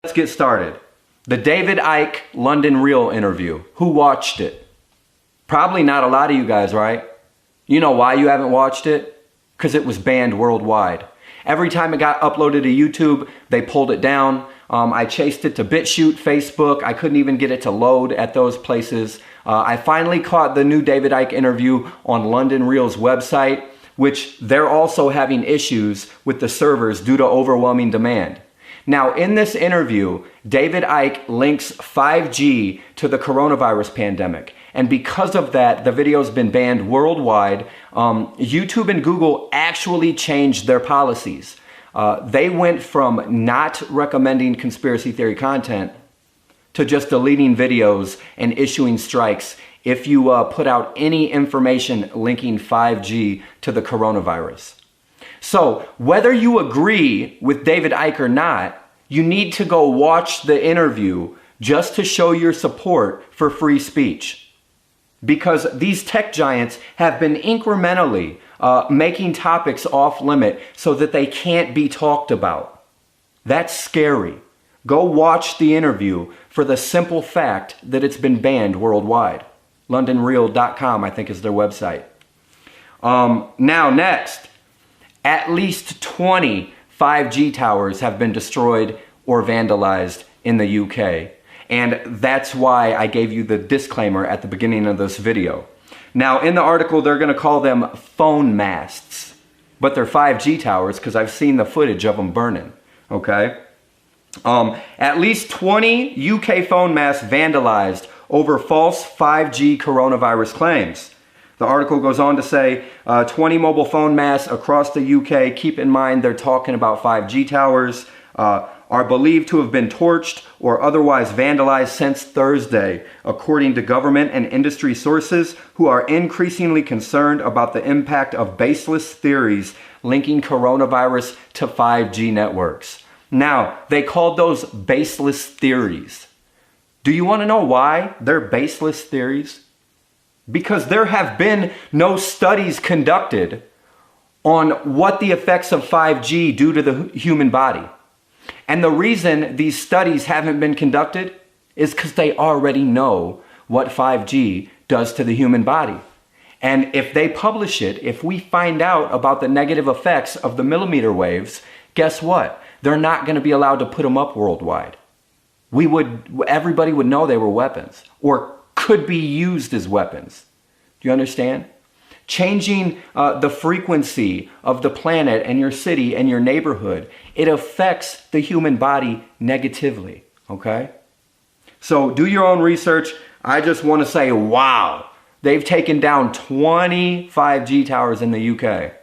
Let's get started. The David Icke London Real interview. Who watched it? Probably not a lot of you guys, right? You know why you haven't watched it? Because it was banned worldwide. Every time it got uploaded to YouTube, they pulled it down. I chased it to BitChute, Facebook. I couldn't even get it to load at those places. I finally caught the new David Icke interview on London Real's website, which they're also having issues with the servers due to overwhelming demand. Now, in this interview, David Icke links 5G to the coronavirus pandemic. And because of that, the video's been banned worldwide. YouTube and Google actually changed their policies. They went from not recommending conspiracy theory content to just deleting videos and issuing strikes if you put out any information linking 5G to the coronavirus. So whether you agree with David Icke or not, you need to go watch the interview just to show your support for free speech. Because these tech giants have been incrementally making topics off limit so that they can't be talked about. That's scary. Go watch the interview for the simple fact that it's been banned worldwide. LondonReal.com, I think, is their website. Now, next. At least 20 5G towers have been destroyed or vandalized in the UK. And that's why I gave you the disclaimer at the beginning of this video. Now, in the article, they're going to call them phone masts. But they're 5G towers because I've seen the footage of them burning. Okay? At least 20 UK phone masts vandalized over false 5G coronavirus claims. The article goes on to say 20 mobile phone masts across the UK, keep in mind they're talking about 5G towers, are believed to have been torched or otherwise vandalized since Thursday, according to government and industry sources who are increasingly concerned about the impact of baseless theories linking coronavirus to 5G networks. Now, they called those baseless theories. Do you want to know why they're baseless theories? Because there have been no studies conducted on what the effects of 5G do to the human body. And the reason these studies haven't been conducted is because they already know what 5G does to the human body. And if they publish it, if we find out about the negative effects of the millimeter waves, guess what? They're not going to be allowed to put them up worldwide. Everybody would know they were weapons, or could be used as weapons. Do you understand? Changing the frequency of the planet and your city and your neighborhood, it affects the human body negatively, okay? So do your own research. I just want to say, wow, they've taken down 20 5G towers in the UK.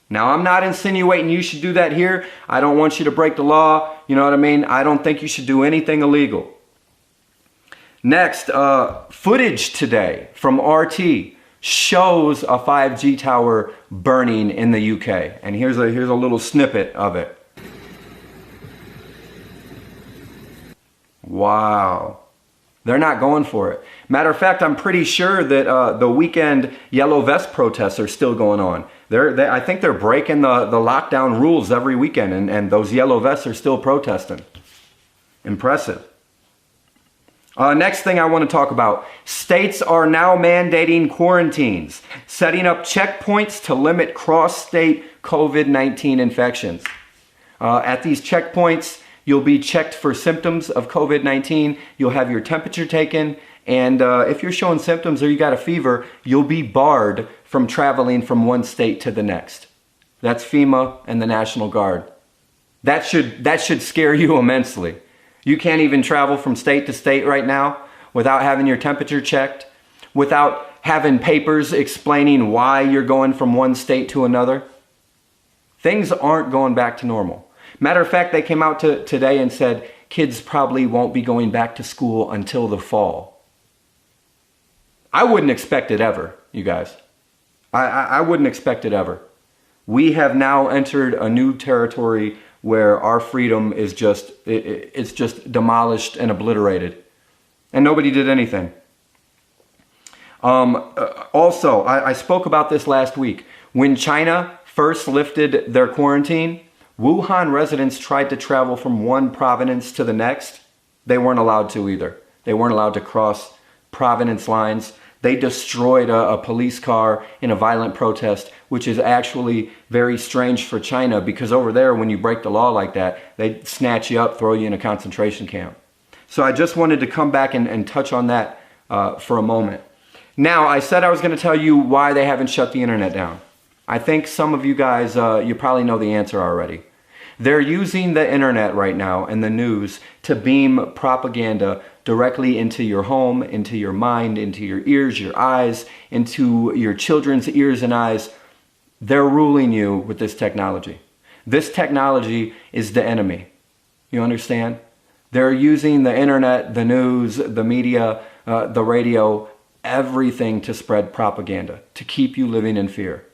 Now, I'm not insinuating you should do that here. I don't want you to break the law. You know what I mean? I don't think you should do anything illegal. Next, footage today from RT shows a 5G tower burning in the UK. And here's a little snippet of it. Wow. They're not going for it. Matter of fact, I'm pretty sure that the weekend yellow vest protests are still going on. I think they're breaking the lockdown rules every weekend, and those yellow vests are still protesting. Impressive. Next thing I want to talk about, states are now mandating quarantines, setting up checkpoints to limit cross-state COVID-19 infections. At these checkpoints, you'll be checked for symptoms of COVID-19, you'll have your temperature taken, and if you're showing symptoms or you got a fever, you'll be barred from traveling from one state to the next. That's FEMA and the National Guard. That should scare you immensely. You can't even travel from state to state right now without having your temperature checked, without having papers explaining why you're going from one state to another. Things aren't going back to normal. Matter of fact, they came out today and said kids probably won't be going back to school until the fall. I wouldn't expect it ever, you guys. I wouldn't expect it ever. We have now entered a new territory where our freedom is it's just demolished and obliterated. And nobody did anything. Also, I spoke about this last week. When China first lifted their quarantine, Wuhan residents tried to travel from one province to the next. They weren't allowed to either. They weren't allowed to cross province lines. They destroyed a police car in a violent protest, which is actually very strange for China, because over there, when you break the law like that, they snatch you up, throw you in a concentration camp. So I just wanted to come back and touch on that for a moment. Now, I said I was going to tell you why they haven't shut the internet down. I think some of you guys, you probably know the answer already. They're using the internet right now and the news to beam propaganda directly into your home, into your mind, into your ears, your eyes, into your children's ears and eyes. They're ruling you with this technology. This technology is the enemy. You understand? They're using the internet, the news, the media, the radio, everything to spread propaganda, to keep you living in fear.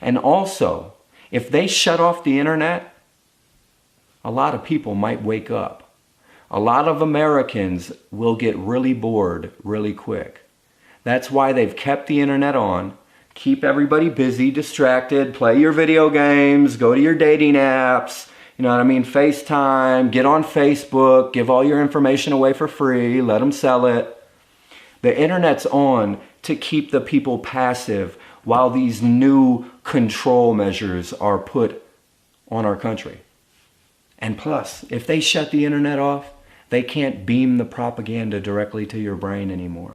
And also, if they shut off the internet, a lot of people might wake up. A lot of Americans will get really bored really quick. That's why they've kept the internet on. Keep everybody busy, distracted, play your video games, go to your dating apps, you know what I mean, FaceTime, get on Facebook, give all your information away for free, let them sell it. The internet's on to keep the people passive while these new control measures are put on our country. And plus, if they shut the internet off, they can't beam the propaganda directly to your brain anymore.